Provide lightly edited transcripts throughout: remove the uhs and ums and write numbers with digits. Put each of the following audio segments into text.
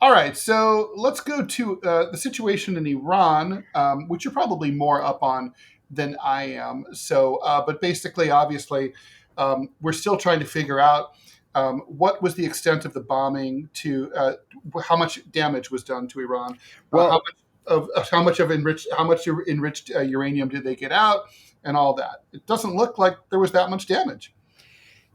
All right, so let's go to the situation in Iran, which you're probably more up on than I am. But basically, obviously, we're still trying to figure out what was the extent of the bombing, to how much damage was done to Iran, how Well, much how much enriched uranium did they get out, and all that. It doesn't look like there was that much damage.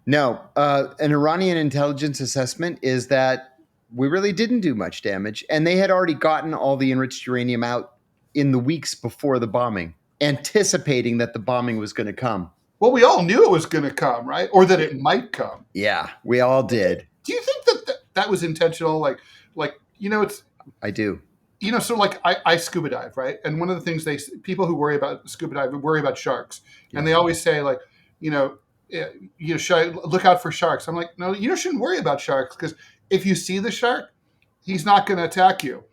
no. An Iranian intelligence assessment is that we really didn't do much damage, and they had already gotten all the enriched uranium out in the weeks before the bombing, anticipating that the bombing was going to come. Well, we all knew it was going to come, right? Or that it might come. Yeah, we all did. Do you think that was intentional? It's I do. so like I scuba dive, right? And one of the things people who worry about scuba diving worry about sharks, and Yeah. they always say like, you know, should I look out for sharks? I'm like, no, you shouldn't worry about sharks, because if you see the shark, he's not going to attack you.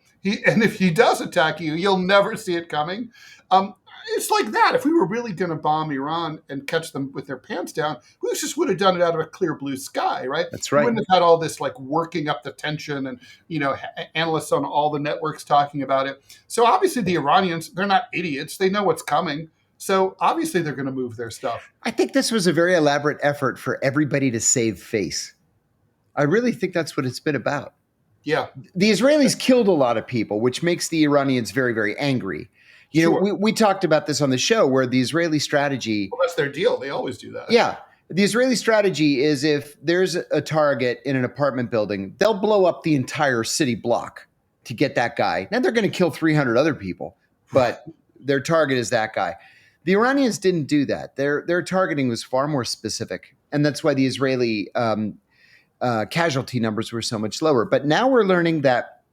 And if he does attack you, you'll never see it coming. Um, it's like that. If we were really going to bomb Iran and catch them with their pants down, we just would have done it out of a clear blue sky, right? That's We right. wouldn't have had all this like working up the tension, and analysts on all the networks talking about it. So obviously the Iranians, they're not idiots. They know what's coming. So obviously they're going to move their stuff. I think this was a very elaborate effort for everybody to save face. I really think that's what it's been about. Yeah, The Israelis killed a lot of people, which makes the Iranians very, very angry. sure. We talked about this on the show where the Israeli strategy, Well, that's their deal. They always do that. yeah, the Israeli strategy is if there's a target in an apartment building, they'll blow up the entire city block to get that guy. Now they're going to kill 300 other people, but their target is that guy. The Iranians didn't do that. Their targeting was far more specific, and that's why the Israeli casualty numbers were so much lower. But now we're learning that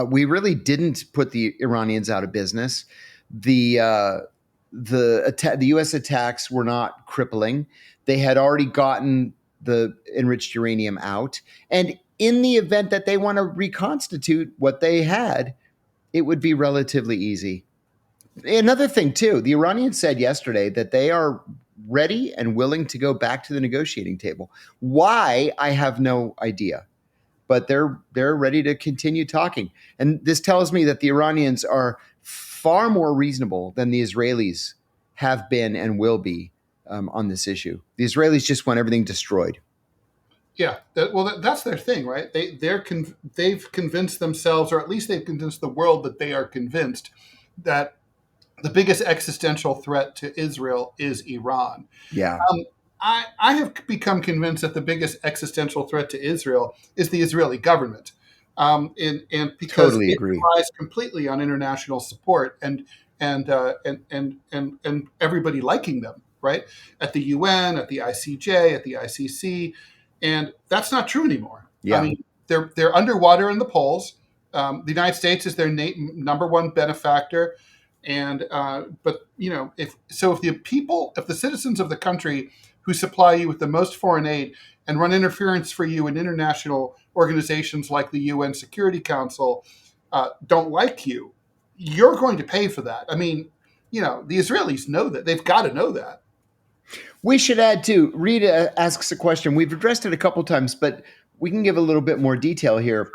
we really didn't put the Iranians out of business. The U.S. attacks were not crippling. They had already gotten the enriched uranium out, and in the event that they want to reconstitute what they had, it would be relatively easy. Another thing, too, the Iranians said yesterday that they are ready and willing to go back to the negotiating table. Why? I have no idea. But they're ready to continue talking. And this tells me that the Iranians are far more reasonable than the Israelis have been and will be on this issue. The Israelis just want everything destroyed. Yeah, that's their thing, right? They've convinced themselves, or at least they've convinced the world, that they are convinced that the biggest existential threat to Israel is Iran. Yeah, I have become convinced that the biggest existential threat to Israel is the Israeli government, and because totally it agree. relies completely on international support and everybody liking them, right? At the UN, at the ICJ, at the ICC, and that's not true anymore. I Yeah. mean, they're underwater in the polls. The United States is their number one benefactor, and but if the citizens of the country who supply you with the most foreign aid and run interference for you in international organizations like the UN Security Council don't like you, you're going to pay for that. I mean, the Israelis know that. They've got to know that. We should add too. Rita asks a question. We've addressed it a couple times, but we can give a little bit more detail here.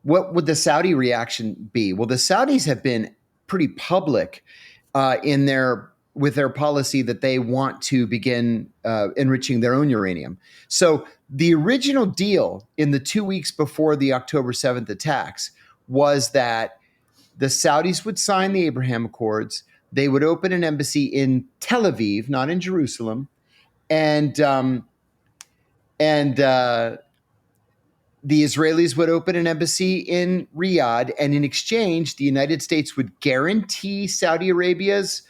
What would the Saudi reaction be? Well, the Saudis have been pretty public in with their policy that they want to begin enriching their own uranium. So the original deal in the 2 weeks before the October 7th attacks was that the Saudis would sign the Abraham Accords. They would open an embassy in Tel Aviv, not in Jerusalem, and the Israelis would open an embassy in Riyadh, and in exchange, the United States would guarantee Saudi Arabia's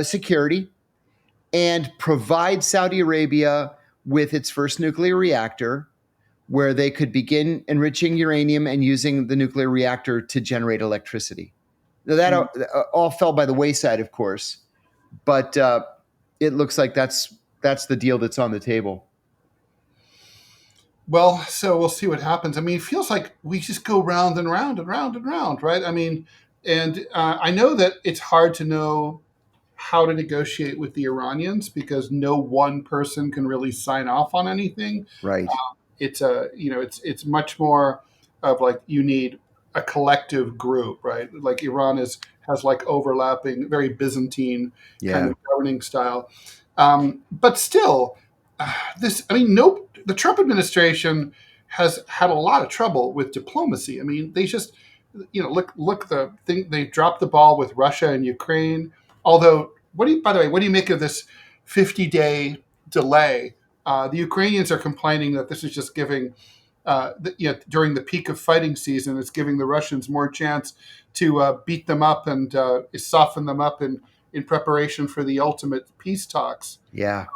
security and provide Saudi Arabia with its first nuclear reactor, where they could begin enriching uranium and using the nuclear reactor to generate electricity. Now, that all fell by the wayside, of course, but it looks like that's the deal that's on the table. Well, so we'll see what happens. I mean, it feels like we just go round and round and round and round, right? I mean, and I know that it's hard to know how to negotiate with the Iranians because no one person can really sign off on anything. Right. it's much more of like you need a collective group, right? Like Iran has like overlapping, very Byzantine kind Yeah. of governing style. But still, no, the Trump administration has had a lot of trouble with diplomacy. I mean, they just, look the thing, they dropped the ball with Russia and Ukraine. Although, by the way, what do you make of this 50-day delay? The Ukrainians are complaining that this is just giving, during the peak of fighting season, it's giving the Russians more chance to beat them up and soften them up in preparation for the ultimate peace talks. Yeah.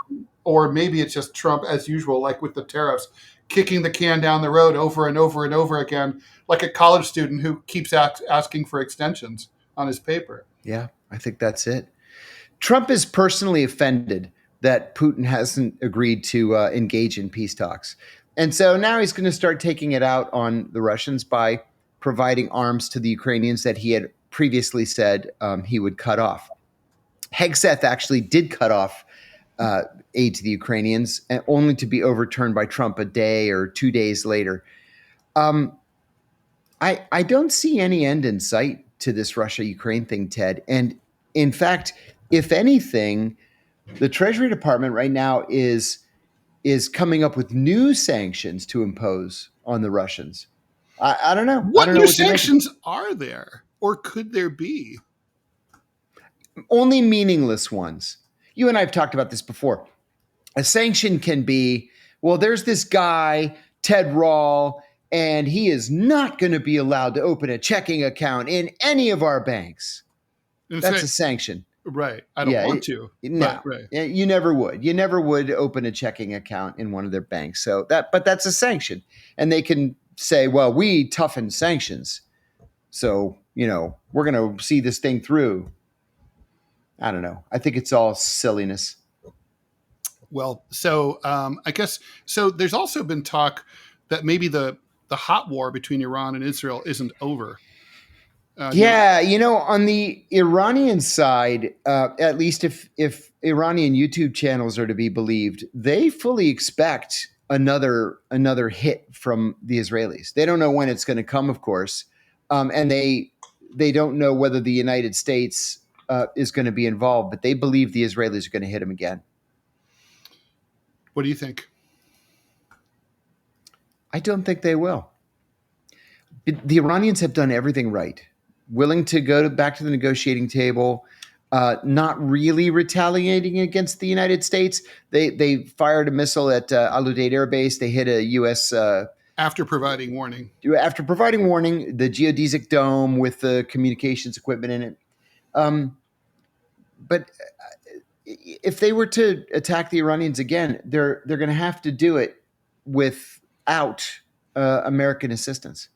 Or maybe it's just Trump, as usual, like with the tariffs, kicking the can down the road over and over and over again, like a college student who keeps asking for extensions on his paper. Yeah, I think that's it. Trump is personally offended that Putin hasn't agreed to engage in peace talks. And so now he's going to start taking it out on the Russians by providing arms to the Ukrainians that he had previously said he would cut off. Hegseth actually did cut off aid to the Ukrainians, and only to be overturned by Trump a day or 2 days later. I don't see any end in sight to this Russia-Ukraine thing, Ted. And in fact, if anything, the Treasury Department right now is coming up with new sanctions to impose on the Russians. I don't know. What I don't know new what sanctions are there, or could there be? Only meaningless ones. You and I have talked about this before. A sanction can be, well, there's this guy, Ted Rall, and he is not going to be allowed to open a checking account in any of our banks. That's a sanction. Right. I don't want to. No, right. You never would. You never would open a checking account in one of their banks. But that's a sanction. And they can say, well, we toughen sanctions. So, we're going to see this thing through. I don't know. I think it's all silliness. Well, so I guess, so there's also been talk that maybe the hot war between Iran and Israel isn't over. On the Iranian side, at least if Iranian YouTube channels are to be believed, they fully expect another hit from the Israelis. They don't know when it's going to come, of course, and they don't know whether the United States is going to be involved, but they believe the Israelis are going to hit them again. What do you think? I don't think they will. The Iranians have done everything right. Willing to go back to the negotiating table, not really retaliating against the United States. They fired a missile at Al Udeid Air Base. They hit a U.S. After providing warning. After providing warning, the geodesic dome with the communications equipment in it. But if they were to attack the Iranians again, they're going to have to do it without American assistance.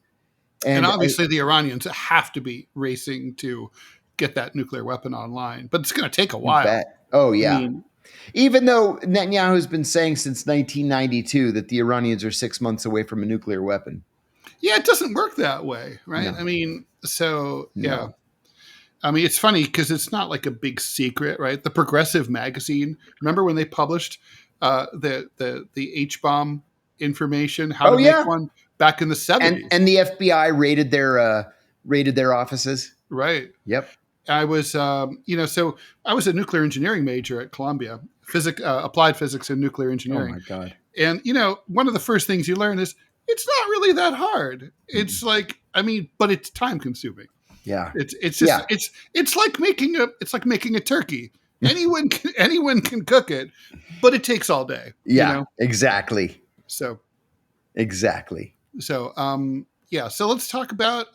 And obviously the Iranians have to be racing to get that nuclear weapon online, but it's going to take a while. Oh, yeah. Even though Netanyahu's been saying since 1992 that the Iranians are 6 months away from a nuclear weapon. Yeah, it doesn't work that way, right? No. Yeah. It's funny because it's not like a big secret, right? The Progressive magazine, remember when they published the H-bomb information, how to make one back in the 70s? And the FBI raided their offices. Right. Yep. I was, so I was a nuclear engineering major at Columbia, applied physics and nuclear engineering. Oh my God. And, one of the first things you learn is it's not really that hard. It's but it's time consuming. Yeah. It's like making a turkey. Anyone can cook it, but it takes all day. Yeah, exactly. So, exactly. So, So let's talk about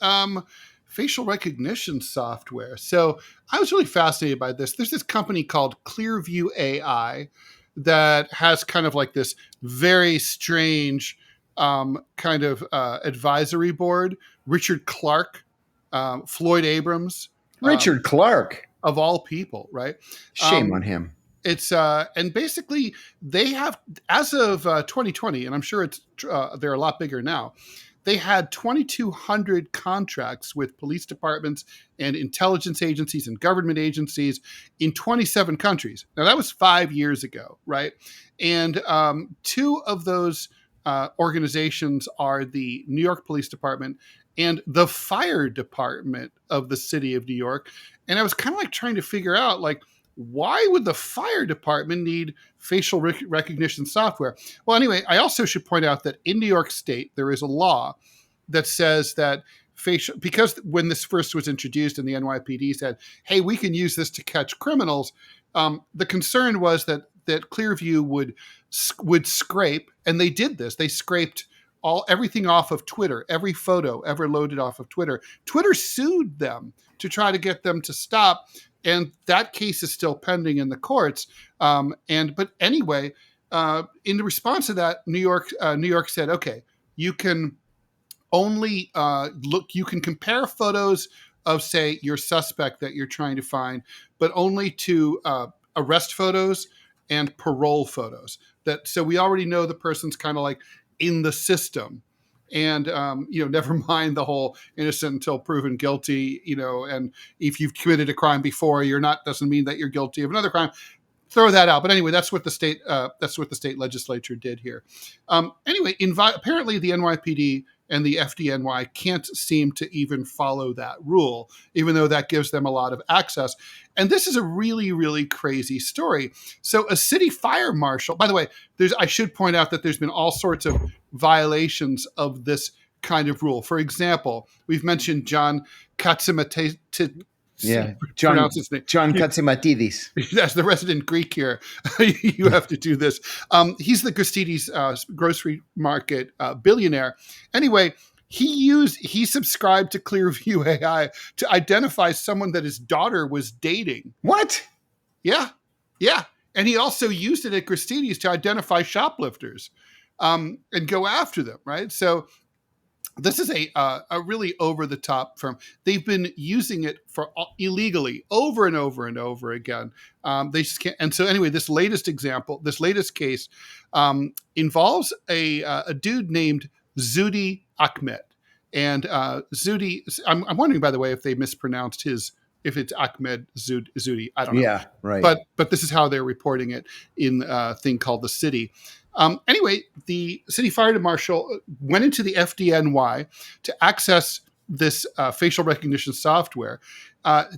facial recognition software. So I was really fascinated by this. There's this company called Clearview AI that has kind of like this very strange kind of advisory board. Richard Clark, Floyd Abrams. Richard Clark. Of all people, right? Shame on him. It's and basically they have, as of 2020, and I'm sure they're a lot bigger now. They had 2,200 contracts with police departments and intelligence agencies and government agencies in 27 countries. Now that was 5 years ago, right? And two of those organizations are the New York Police Department and the fire department of the city of New York. And I was kind of like trying to figure out, like, why would the fire department need facial recognition software? Well, anyway, I also should point out that in New York State, there is a law that says that facial, because when this first was introduced and the NYPD said, hey, we can use this to catch criminals, the concern was that Clearview would scrape, and they did this. They scraped everything off of Twitter, every photo ever loaded off of Twitter. Twitter sued them to try to get them to stop, and that case is still pending in the courts. But anyway, in response to that, New York said, okay, you can only you can compare photos of, say, your suspect that you're trying to find, but only to arrest photos and parole photos. So we already know the person's kind of like in the system. And, never mind the whole innocent until proven guilty, and if you've committed a crime before, doesn't mean that you're guilty of another crime. Throw that out. But anyway, that's what the state legislature did here. Anyway, apparently the NYPD and the FDNY can't seem to even follow that rule, even though that gives them a lot of access. And this is a really, really crazy story. So a city fire marshal, by the way, I should point out that there's been all sorts of violations of this kind of rule. For example, we've mentioned John Kiriakou. John Katsimatidis. As the resident Greek here, you have to do this. He's the Gristedes grocery market billionaire. Anyway, he subscribed to Clearview AI to identify someone that his daughter was dating. What? Yeah. And he also used it at Gristedes to identify shoplifters and go after them, right? So this is a really over-the-top firm. They've been using it illegally over and over and over again. They just can't. And so anyway, this latest case involves a dude named Zudi Ahmed. And Zudi, I'm wondering, by the way, if they mispronounced if it's Ahmed Zudi. I don't know. Yeah, right. But this is how they're reporting it in a thing called The City. Anyway, the city fire marshal went into the FDNY to access this facial recognition software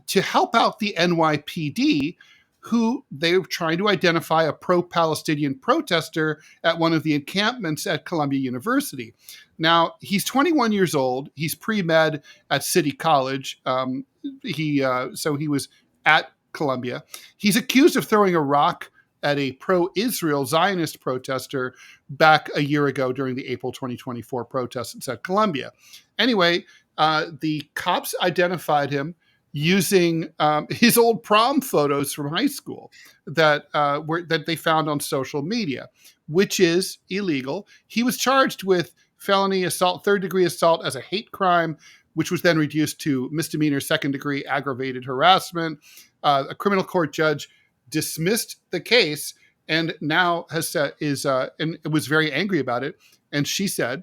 to help out the NYPD, who they were trying to identify a pro-Palestinian protester at one of the encampments at Columbia University. Now, he's 21 years old. He's pre-med at City College. So he was at Columbia. He's accused of throwing a rock at a pro-Israel Zionist protester back a year ago during the April 2024 protests at Columbia. Anyway, the cops identified him using his old prom photos from high school that they found on social media, which is illegal. He was charged with felony assault, third-degree assault as a hate crime, which was then reduced to misdemeanor second-degree aggravated harassment. A criminal court judge dismissed the case and now and was very angry about it. And she said,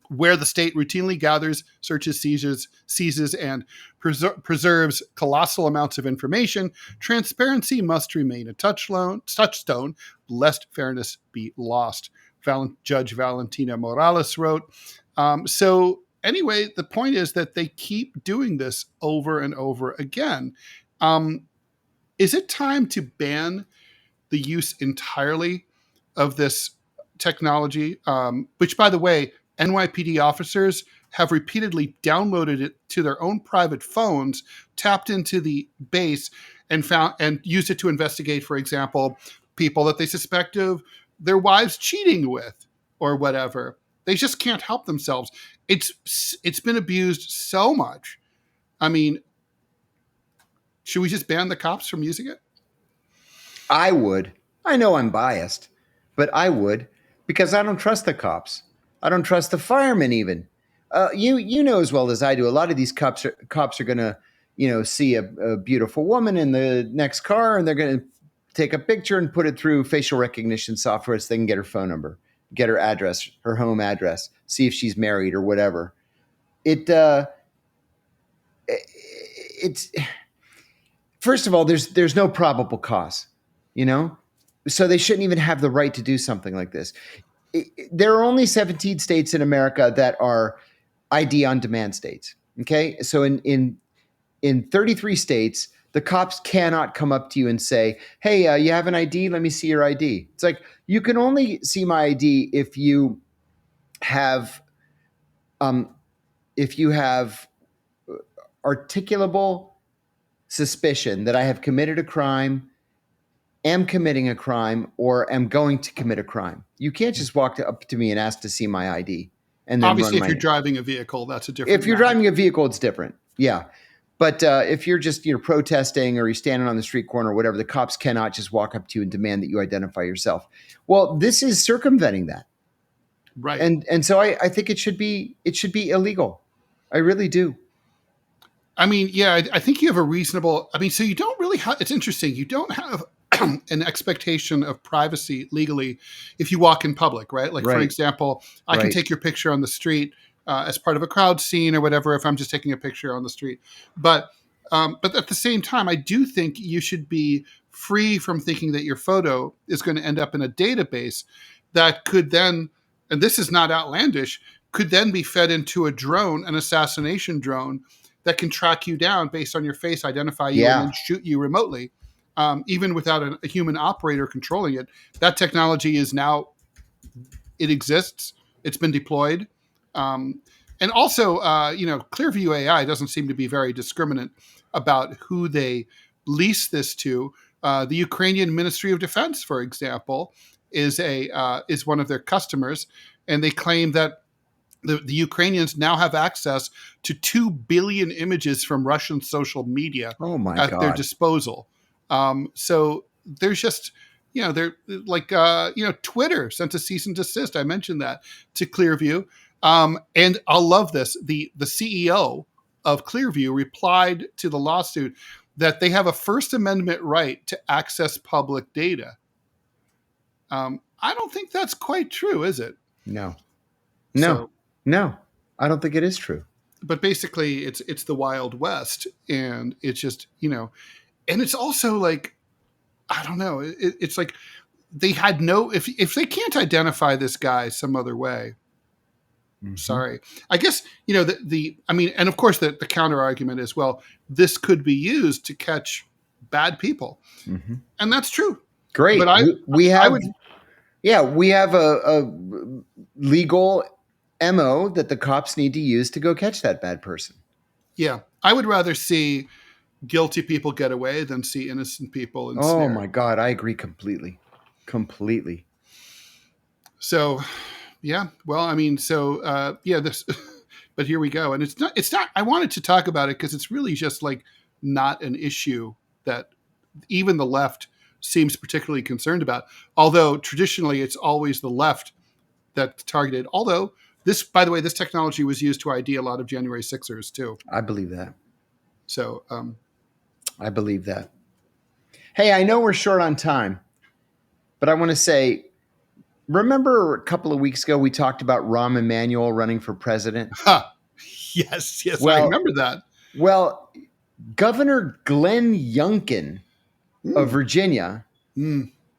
where the state routinely gathers, searches, seizes, and preserves colossal amounts of information, transparency must remain a touchstone, lest fairness be lost. Judge Valentina Morales wrote. So anyway, the point is that they keep doing this over and over again. Is it time to ban the use entirely of this technology? Which, by the way, NYPD officers have repeatedly downloaded it to their own private phones, tapped into the base, and used it to investigate, for example, people that they suspect of their wives cheating with or whatever. They just can't help themselves. It's been abused so much. I mean, should we just ban the cops from using it? I would. I know I'm biased, but I would, because I don't trust the cops. I don't trust the firemen even. You know as well as I do, a lot of these cops are going to, see a beautiful woman in the next car, and they're going to take a picture and put it through facial recognition software so they can get her phone number, get her address, her home address, see if she's married or whatever. It's first of all, there's no probable cause, so they shouldn't even have the right to do something like this. there are only 17 states in America that are ID on demand states. Okay, so in 33 states, the cops cannot come up to you and say, "Hey, you have an ID? Let me see your ID." It's like you can only see my ID have um, if you have articulable suspicion that I have committed a crime, am committing a crime, or am going to commit a crime. You can't just walk up to me and ask to see my ID and then Obviously, run if my you're name. driving a vehicle, that's a different If you're matter. driving a vehicle, it's different. Yeah. But if you're just protesting or you're standing on the street corner or whatever, the cops cannot just walk up to you and demand that you identify yourself. Well, this is circumventing that, Right. and so I think it should be illegal. I really do. I mean, yeah, I think you have a reasonable. I mean, so you don't really have. It's interesting. You don't have an expectation of privacy legally if you walk in public, right? Like, for Right. example, I can Right. take your picture on the street as part of a crowd scene or whatever if I'm just taking a picture on the street. But at the same time, I do think you should be free from thinking that your photo is going to end up in a database that could then, and this is not outlandish, could then be fed into a drone, an assassination drone that can track you down based on your face, identify you, and Yeah. then shoot you remotely, even without a human operator controlling it. That technology is now, it exists. It's been deployed. And also, Clearview AI doesn't seem to be very discriminate about who they lease this to. The Ukrainian Ministry of Defense, for example, is one of their customers, and they claim that the Ukrainians now have access to 2 billion images from Russian social media Oh my at their God. disposal. So there's just, they're like, Twitter sent a cease and desist. I mentioned that to Clearview. And I'll love this. The CEO of Clearview replied to the lawsuit that they have a First Amendment right to access public data. I don't think that's quite true, is it? No. So, No. I don't think it is true. but basically it's the Wild West, and it's just, and it's also like, I don't know, it's like they had no, if they can't identify this guy some other way, sorry, I guess, I mean, and of course the counter argument is, well, this could be used to catch bad people, and that's true. Great. But we I have would, we have a legal MO that the cops need to use to go catch that bad person. yeah, I would rather see guilty people get away than see innocent people ensnared. Oh my God, I agree completely. Completely. So, yeah, well, I mean, so this, but here we go, and it's not. I wanted to talk about it because it's really just like not an issue that even the left seems particularly concerned about. Although traditionally, it's always the left that's targeted. Although this, by the way, this technology was used to ID a lot of January 6ers too. I believe that. So, I believe that. Hey, I know we're short on time, but I want to say, remember a couple of weeks ago we talked about Rahm Emanuel running for president? yes, I Well- remember that. Well, Governor Glenn Youngkin of Virginia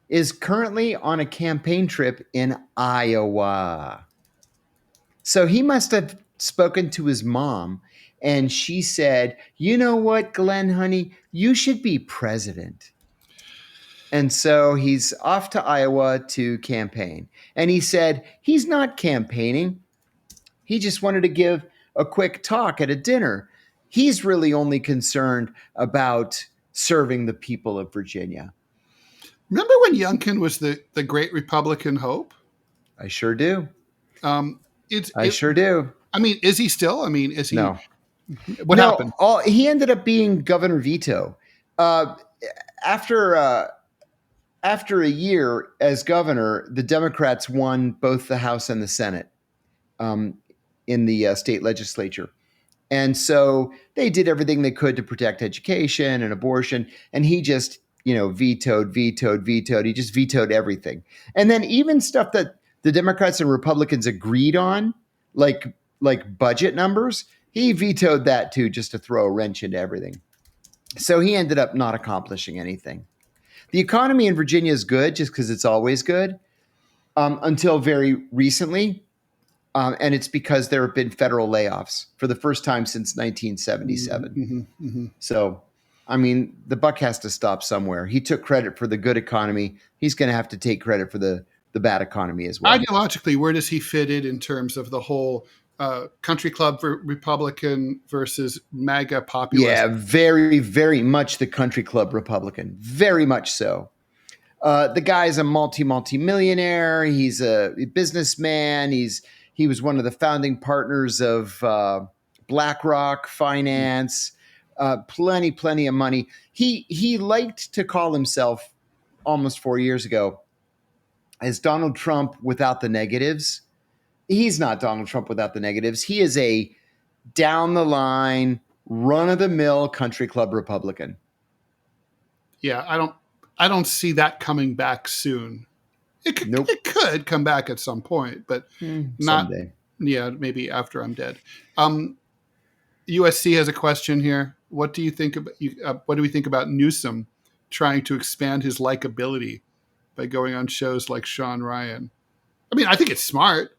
is currently on a campaign trip in Iowa. So he must have spoken to his mom, and she said, "You know what, Glenn, honey, you should be president." And so he's off to Iowa to campaign. And he said he's not campaigning. He just wanted to give a quick talk at a dinner. He's really only concerned about serving the people of Virginia. Remember when Youngkin was the great Republican hope? I sure do. I Sure do. I mean, is he still? I mean, is he? No. What happened? He ended up being Governor Veto. After a year as governor, the Democrats won both the House and the Senate in the state legislature. And so they did everything they could to protect education and abortion. And he just, vetoed. He just vetoed everything. And then even stuff that the Democrats and Republicans agreed on, like budget numbers, he vetoed that too, just to throw a wrench into everything. So he ended up not accomplishing anything. The economy in Virginia is good just because it's always good. until very recently. And it's because there have been federal layoffs for the first time since 1977. Mm-hmm, mm-hmm. So, I mean, the buck has to stop somewhere. He took credit for the good economy. He's going to have to take credit for the bad economy as well. Ideologically, where does he fit in terms of the whole country club Republican versus MAGA populist? Yeah, very, very much the country club Republican. Very much so. The guy's a multi-millionaire. He's a businessman. He was one of the founding partners of BlackRock Finance. Plenty of money. He liked to call himself almost 4 years ago as Donald Trump without the negatives. He's not Donald Trump without the negatives. He is a down the line, run of the mill country club Republican. Yeah, I don't see that coming back soon. It could come back at some point, but not someday. Yeah, maybe after I'm dead. USC has a question here. What do you think about what do we think about Newsom trying to expand his likability by going on shows like Sean Ryan? I mean, I think it's smart.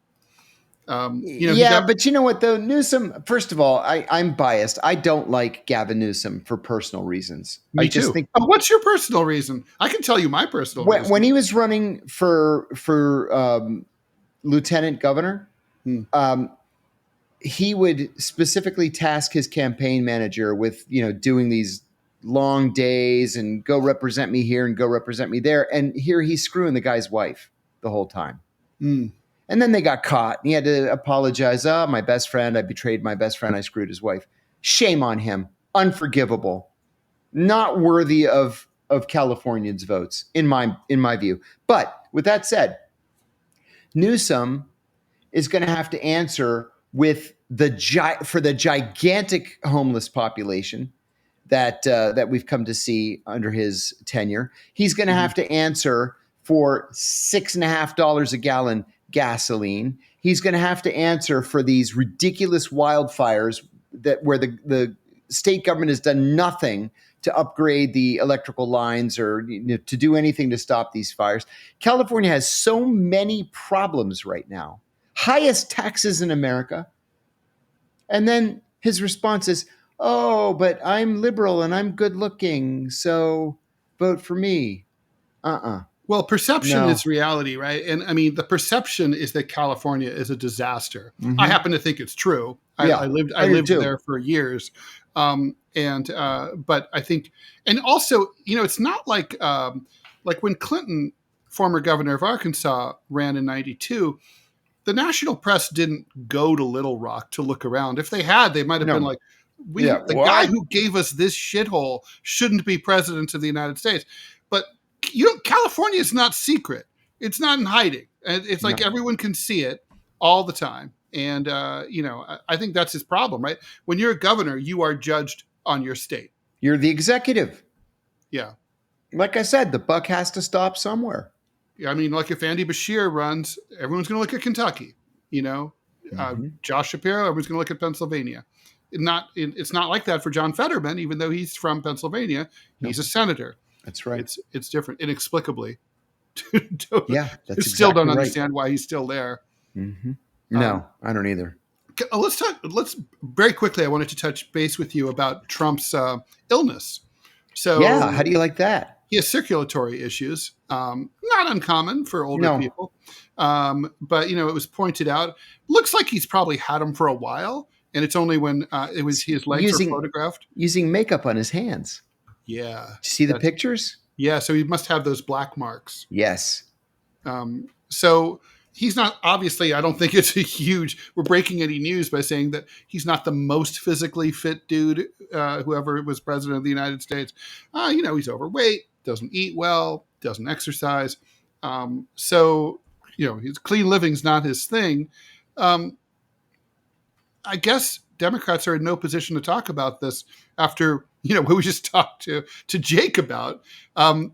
But you know what though, Newsom. First of all, I'm biased. I don't like Gavin Newsom for personal reasons. Me too. What's your personal reason? I can tell you my personal reason. When he was running for lieutenant governor, he would specifically task his campaign manager with doing these long days and go represent me here and go represent me there, and here he's screwing the guy's wife the whole time. And then they got caught. And he had to apologize. Oh, my best friend. I betrayed my best friend. I screwed his wife. Shame on him. Unforgivable. Not worthy of Californians' votes, in my view. But with that said, Newsom is going to have to answer with for the gigantic homeless population that we've come to see under his tenure. He's going to have to answer for $6.50 a gallon gasoline. He's going to have to answer for these ridiculous wildfires where the state government has done nothing to upgrade the electrical lines or to do anything to stop these fires. California has so many problems right now. Highest taxes in America. And then his response is, oh, but I'm liberal and I'm good looking, so vote for me. Well, perception is reality, right? And I mean, the perception is that California is a disaster. Mm-hmm. I happen to think it's true. I lived there for years. But I think, and also, it's not like when Clinton, former governor of Arkansas, ran in 92, the national press didn't go to Little Rock to look around. If they had, they might have been like, guy who gave us this shithole shouldn't be president of the United States. But California is not secret. It's not in hiding. It's like everyone can see it all the time. And, I think that's his problem, right? When you're a governor, you are judged on your state. You're the executive. Yeah. Like I said, the buck has to stop somewhere. I mean, like if Andy Beshear runs, everyone's going to look at Kentucky, Josh Shapiro, everyone's going to look at Pennsylvania. It's not like that for John Fetterman, even though he's from Pennsylvania. He's a senator. That's right. It's different, inexplicably. Don't understand why he's still there. Mm-hmm. No, I don't either. Let's very quickly. I wanted to touch base with you about Trump's illness. So how do you like that? He has circulatory issues, not uncommon for older people. But it was pointed out. Looks like he's probably had them for a while, and it's only when his legs were photographed using makeup on his hands. Yeah. Did you see the pictures? Yeah. So he must have those black marks. Yes. So he's not, obviously, I don't think we're breaking any news by saying that he's not the most physically fit dude, whoever was president of the United States. He's overweight, doesn't eat well, doesn't exercise. So his clean living's not his thing. I guess Democrats are in no position to talk about this after what we just talked to Jake about.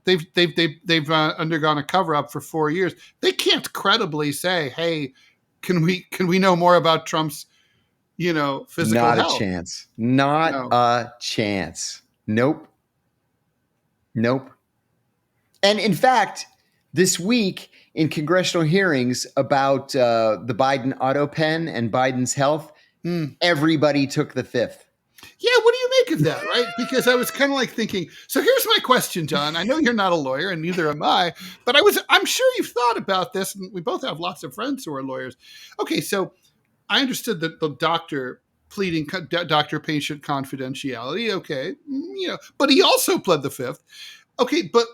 They've undergone a cover up for 4 years. They can't credibly say, "Hey, can we know more about Trump's physical health?" Not a chance. Not a chance. Nope. And in fact, this week in congressional hearings about the Biden auto pen and Biden's health, everybody took the fifth. Yeah, what do you make of that, right? Because I was kind of like thinking, so here's my question, John. I know you're not a lawyer and neither am I, but I'm sure you've thought about this, and we both have lots of friends who are lawyers. Okay, so I understood that the doctor pleading doctor-patient confidentiality, okay, but he also pled the fifth. Okay, but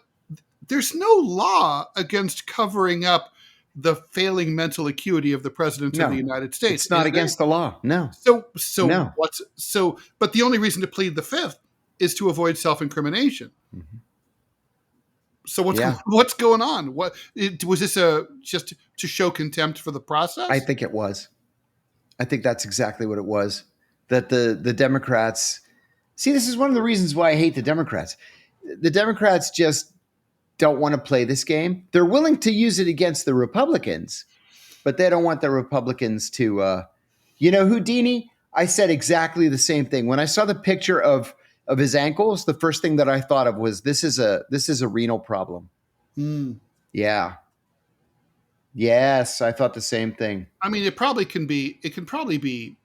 there's no law against covering up the failing mental acuity of the president of the United States. It's not against the law. No. So but the only reason to plead the fifth is to avoid self-incrimination. Mm-hmm. So what's going on? Was this just to show contempt for the process? I think it was. I think that's exactly what it was. That the Democrats, see, this is one of the reasons why I hate the Democrats. The Democrats just don't want to play this game. They're willing to use it against the Republicans, but they don't want the Republicans to, Houdini, I said exactly the same thing. When I saw the picture of his ankles, the first thing that I thought of was, this is a renal problem. Yeah. Yes, I thought the same thing. I mean, it can probably be,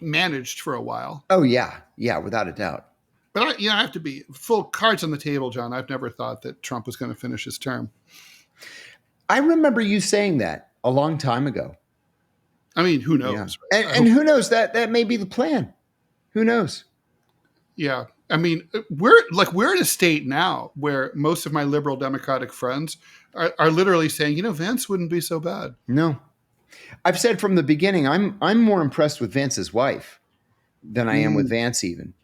managed for a while. Oh yeah. Yeah. Without a doubt. But I have to be full cards on the table, John. I've never thought that Trump was going to finish his term. I remember you saying that a long time ago. I mean, who knows? Yeah. And who knows, that may be the plan. Who knows? Yeah. I mean, we're in a state now where most of my liberal Democratic friends are literally saying, Vance wouldn't be so bad. No. I've said from the beginning, I'm more impressed with Vance's wife than I am with Vance even.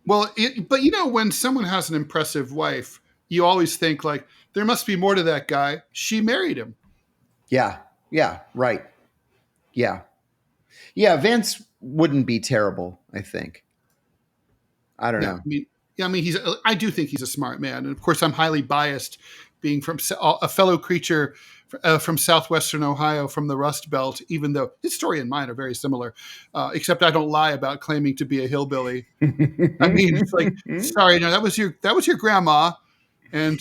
Well, but when someone has an impressive wife, you always think like, there must be more to that guy. She married him. Yeah. Yeah. Right. Yeah. Yeah. Vance wouldn't be terrible, I think. I don't know. I do think he's a smart man. And of course, I'm highly biased being from a fellow creature from southwestern Ohio, from the Rust Belt, even though his story and mine are very similar, except I don't lie about claiming to be a hillbilly. I mean, it's like, sorry, no, that was your grandma. And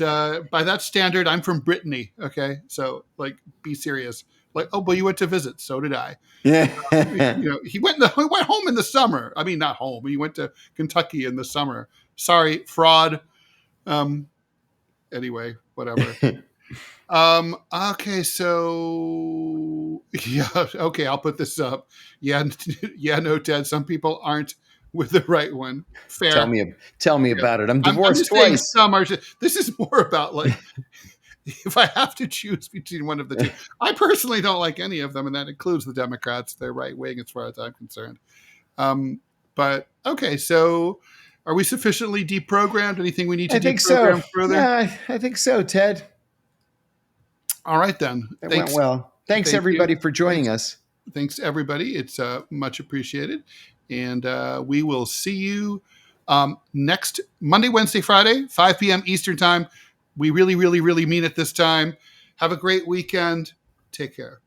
by that standard, I'm from Brittany. Okay. So like, be serious. Like, oh, but you went to visit. So did I. Yeah. He went home in the summer. I mean, not home. He went to Kentucky in the summer. Sorry, fraud. Anyway, whatever. Okay. So yeah. Okay. I'll put this up. Yeah. No, Ted, some people aren't with the right one. Fair. Tell me about it. I'm divorced twice. This is more about like, if I have to choose between one of the two. I personally don't like any of them, and that includes the Democrats. They're right wing as far as I'm concerned. But okay, so are we sufficiently deprogrammed? Anything we need to deprogram further? Yeah, I think so, Ted. All right then. That went well. Thanks everybody for joining us. Thanks everybody. It's much appreciated. And we will see you next Monday, Wednesday, Friday, 5 p.m. Eastern time. We really, really, really mean it this time. Have a great weekend. Take care.